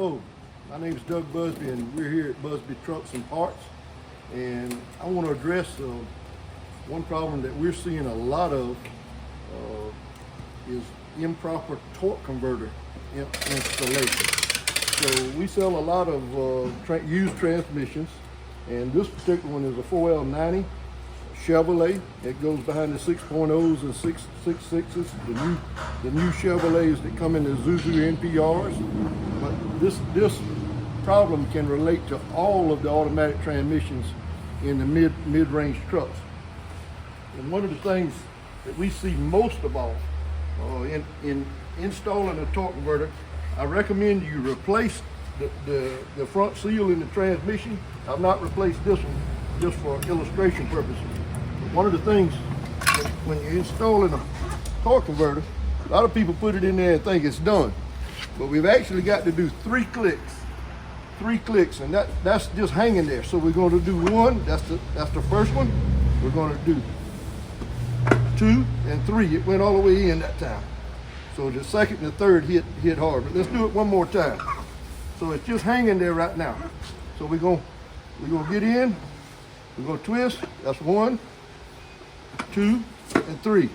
Hello, my name is Doug Busbee and we're here at Busbee Trucks and Parts, and I want to address one problem that we're seeing a lot of is improper torque converter installation. So we sell a lot of used transmissions, and this particular one is a 4L90 Chevrolet. It goes behind the 6.0s and 6.66s, the new Chevrolets that come in the Zuzu NPRs. But this problem can relate to all of the automatic transmissions in the mid-range trucks. And one of the things that we see most of all in installing a torque converter, I recommend you replace the front seal in the transmission. I've not replaced this one just for illustration purposes. One of the things when you're installing a torque converter, a lot of people put it in there and think it's done. But we've actually got to do three clicks, and that's just hanging there. So we're going to do one, that's the first one. We're going to do 2 and 3. It went all the way in that time. So the second and the third hit hard. But let's do it one more time. So it's just hanging there right now. So we're gonna get in, we're gonna twist, that's 1, 2, and 3.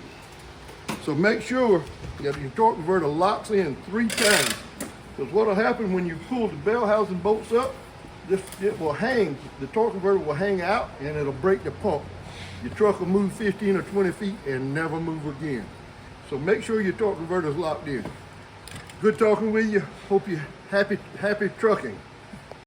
So make sure that your torque converter locks in 3 times. Because what will happen when you pull the bell housing bolts up, it will hang, the torque converter will hang out and it'll break the pump. Your truck will move 15 or 20 feet and never move again. So make sure your torque converter is locked in. Good talking with you. Hope you're happy trucking.